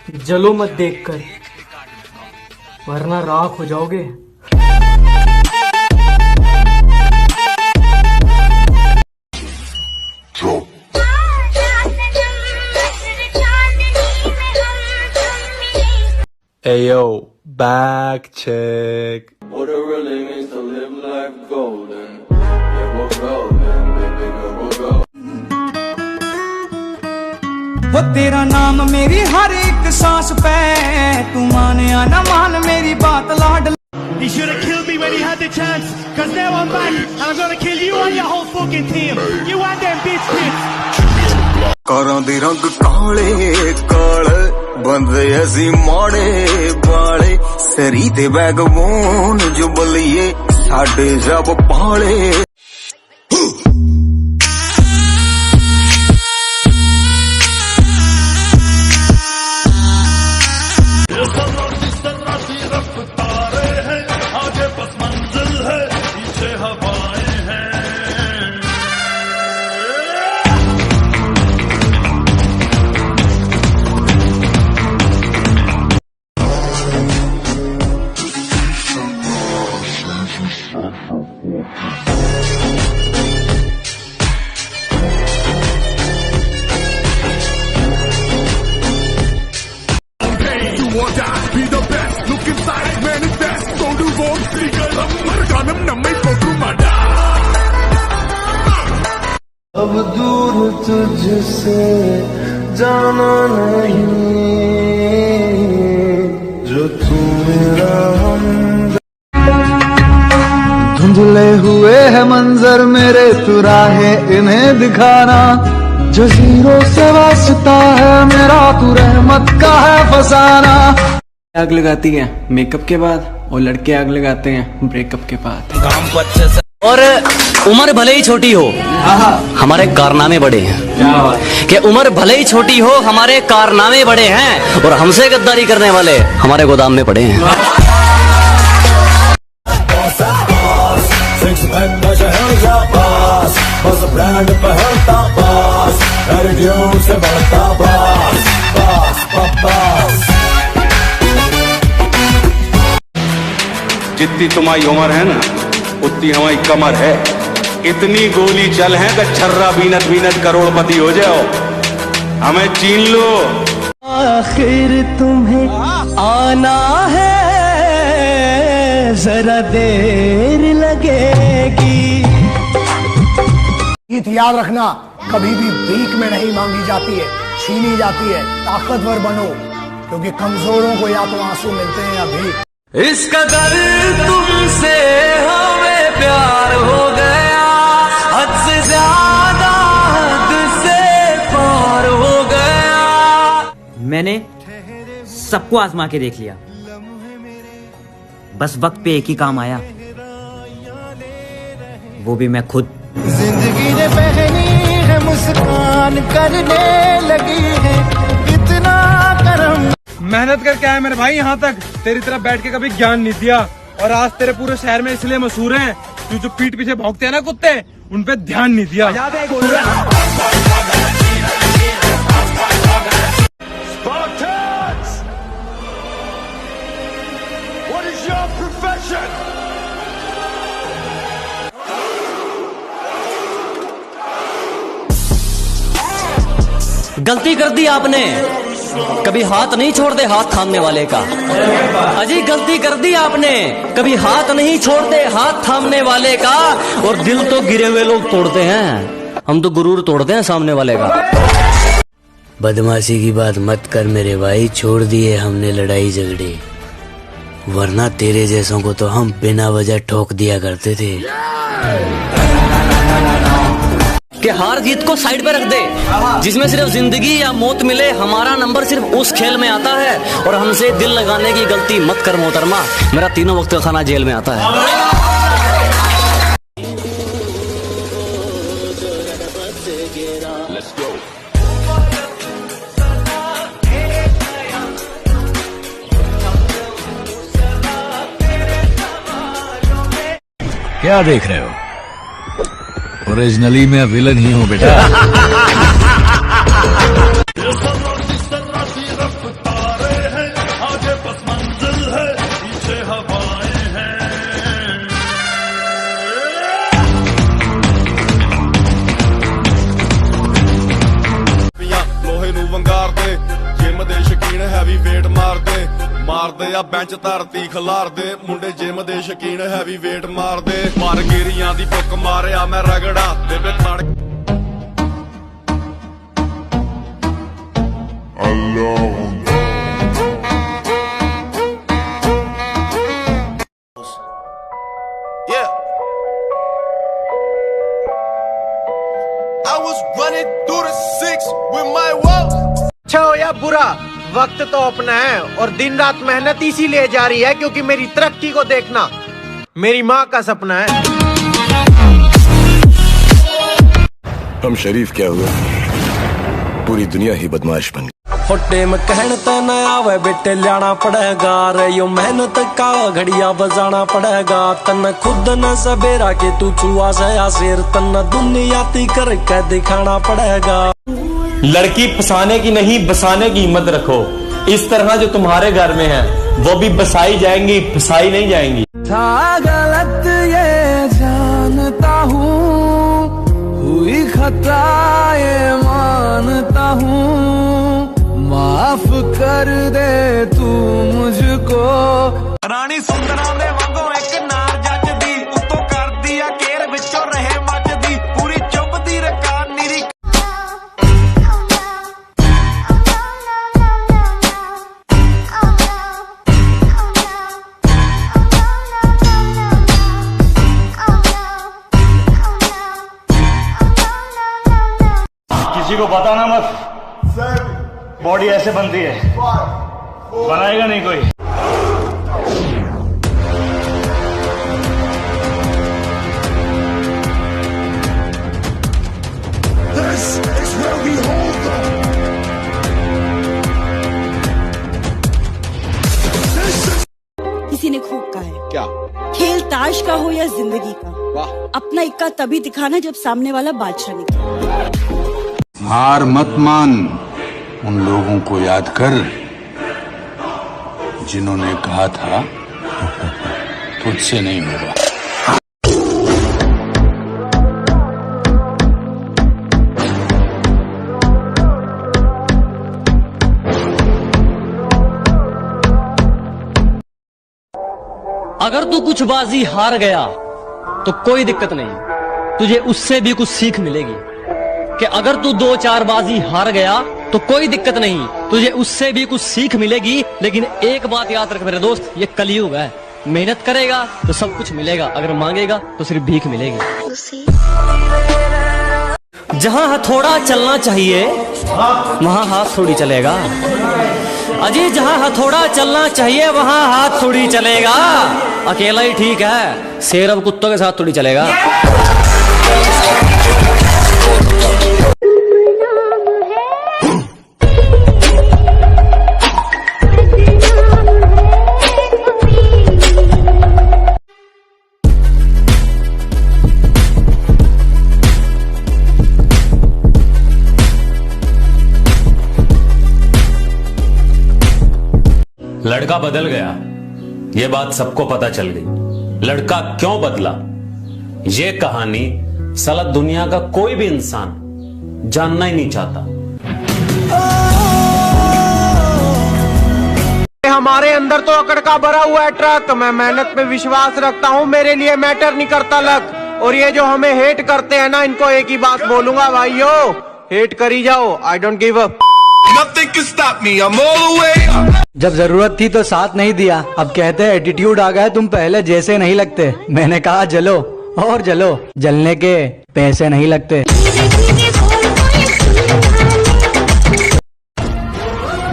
जलो मत देखकर, वरना राख हो जाओगे। Ayo, back check. What it really means to live life golden. Yeah, we're golden, baby girl, we're golden. वो तेरा नाम मेरी हर एक सांस पे, तू माने या ना मान मेरी बात लाड। He should have killed me when he had the chance, cause now I'm back and I'm gonna kill you and your whole fucking team. You and them bitch kids. ਕਾਰਾਂ ਦੇ ਰੰਗ ਕਾਲੇ ਕਾਲੇ ਬੰਦੇ ਅਸੀਂ ਮਾੜੇ ਬਾਲੇ ਸਰੀ ਤੇ ਬੈਗਬੋਨ ਜੁਬਲੀਏ ਸਾਡੇ ਜਬ ਪਾਲੇ। अब दूर तुझसे जाना नहीं, जो तू मेरा धुंधले हुए है मंजर मेरे, तू राहे इन्हें दिखाना। जजीरों से वास्ता है मेरा, तू रहमत का है फसाना। आग लगाती है मेकअप के बाद और लड़के आग लगाते हैं ब्रेकअप के बाद। और उम्र भले ही छोटी हो हमारे कारनामे बड़े हैं। कि उम्र भले ही छोटी हो हमारे कारनामे बड़े हैं, और हमसे गद्दारी करने वाले हमारे गोदाम में पड़े हैं। जितनी तुम्हारी उम्र है ना उतनी हमारी कमर है। इतनी गोली चल है कि छर्रा बीनत बीनत करोड़पति हो जाओ, हमें चीन लो। आखिर तुम्हें आना है, जरा देर लगेगी। गीत याद रखना, कभी भी भीख में नहीं मांगी जाती है, छीनी जाती है। ताकतवर बनो, क्योंकि कमजोरों को या तो आंसू मिलते हैं या भीख। इस कदर तुमसे हमें प्यार हो गया, हद से ज्यादा हद से पार हो गया। मैंने सबको आजमा के देख लिया, बस वक्त पे एक ही काम आया, वो भी मैं खुद। जिंदगी ने पहनी है मुस्कान करने लगी है, इतना करम। मेहनत करके आया मेरे भाई यहाँ तक, तेरी तरफ बैठ के कभी ज्ञान नहीं दिया। और आज तेरे पूरे शहर में इसलिए मशहूर हैं, तू जो पीठ पीछे भौंकते हैं ना कुत्ते, उन पे ध्यान नहीं दिया। What is your profession? गलती कर दी आपने, कभी हाथ नहीं छोड़ते हाथ थामने वाले का। अजी गलती कर दी आपने, कभी हाथ नहीं छोड़ते हाथ थामने वाले का। और दिल तो गिरे हुए लोग तोड़ते हैं, हम तो गुरूर तोड़ते हैं सामने वाले का। बदमाशी की बात मत कर मेरे भाई, छोड़ दिए हमने लड़ाई झगड़े, वरना तेरे जैसों को तो हम बिना वजह ठोक दिया करते थे। कि हार जीत को साइड पे रख दे, जिसमें सिर्फ जिंदगी या मौत मिले, हमारा नंबर सिर्फ उस खेल में आता है। और हमसे दिल लगाने की गलती मत कर मोहतरमा, मेरा तीनों वक्त का खाना जेल में आता है। क्या देख रहे हो? ओरिजिनली मैं विलन ही हूँ बेटा। ਮਾਰਦੇ ਆ ਬੈਂਚ ਧਰਤੀ ਖਿਲਾਰਦੇ ਮੁੰਡੇ ਜਿਮ ਦੇ ਸ਼ਕੀਨ ਹੈਵੀ weight ਮਾਰਦੇ ਪਰ ਗੇਰੀਆਂ ਦੀ ਬੁੱਕ ਮਾਰਿਆ ਮੈਂ ਰਗੜਾ ਤੇ ਵੇ ਤੜ I was running through the six with my walls. अच्छा हो या बुरा, वक्त तो अपना है और दिन रात मेहनत इसीलिए जारी है क्योंकि मेरी तरक्की को देखना मेरी माँ का सपना है। हम शरीफ क्या हुए, पूरी दुनिया ही बदमाश बन गई। फुट्टे में कहन तन आवे बेटे लाना पड़ेगा रे यो मेहनत का घड़िया बजाना पड़ेगा तन खुद न सबेरा के तू चुआ से या शेर तन दुनिया ती करके दिखाना पड़ेगा। लड़की फसाने की नहीं बसाने की हिम्मत रखो। इस तरह जो तुम्हारे घर में है वो भी बसाई जाएंगी, फसाई नहीं जाएंगी। था गलत ये जानता हूँ, हुई खता ये मानता हूँ, माफ कर दे तू मुझको। रानी सुंदरा दे वांगो एक नार जज दी उतो कर दिया केर विचों रहे मच दी पूरी चुभ दी रका नीरी। किसी को बताना मत, बॉडी ऐसे बनती है, बनाएगा नहीं कोई। किसी ने खूब कहा है, क्या खेल ताश का हो या जिंदगी का, अपना इक्का तभी दिखाना जब सामने वाला बादशाह निकले। हार मत मान, उन लोगों को याद कर जिन्होंने कहा था तुझसे नहीं होगा। अगर तू कुछ बाजी हार गया तो कोई दिक्कत नहीं, तुझे उससे भी कुछ सीख मिलेगी। कि अगर तू 2-4 बाजी हार गया तो कोई दिक्कत नहीं, तुझे उससे भी कुछ सीख मिलेगी। लेकिन एक बात याद रख मेरे दोस्त, ये कलयुग है, मेहनत करेगा तो सब कुछ मिलेगा, अगर मांगेगा तो सिर्फ भीख मिलेगी। जहाँ हथौड़ा चलना चाहिए वहाँ हाथ थोड़ी चलेगा। अजी जहाँ हथौड़ा चलना चाहिए वहाँ हाथ थोड़ी चलेगा। अकेला ही ठीक है, शेर अब कुत्तों के साथ थोड़ी चलेगा। लड़का बदल गया, ये बात सबको पता चल गई। लड़का क्यों बदला, ये कहानी साला दुनिया का कोई भी इंसान जानना ही नहीं चाहता। हमारे अंदर तो अकड़ का भरा हुआ है ट्रक। मैं मेहनत पे विश्वास रखता हूँ, मेरे लिए मैटर नहीं करता लक। और ये जो हमें हेट करते हैं ना, इनको एक ही बात बोलूंगा, भाइयों हेट करी जाओ, I don't give up. Nothing can stop me, I'm all the way up. जब जरूरत थी तो साथ नहीं दिया, अब कहते हैं एटीट्यूड आ गया, तुम पहले जैसे नहीं लगते। मैंने कहा जलो और जलो, जलने के पैसे नहीं लगते।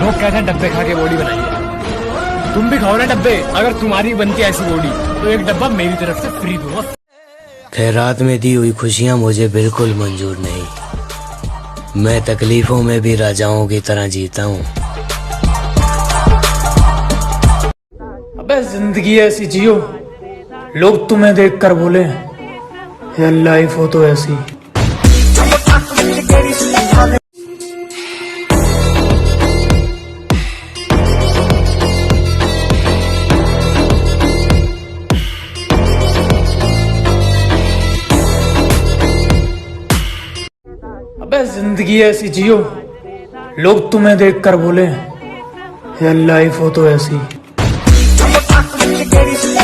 लोग कहते हैं डब्बे खा के बॉडी बनाइए, तुम भी खाओ ना डब्बे। अगर तुम्हारी बनती है ऐसी बॉडी तो एक डब्बा मेरी तरफ से फ्री दूंगा। खैरात में दी हुई खुशियाँ मुझे बिल्कुल मंजूर नहीं। मैं तकलीफों में भी राजाओं की तरह जीता हूँ। अबे जिंदगी ऐसी जियो, लोग तुम्हें देखकर बोले यार लाइफ हो तो ऐसी। अबे जिंदगी ऐसी जियो, लोग तुम्हें देखकर बोले यार लाइफ हो तो ऐसी। केड़ी सी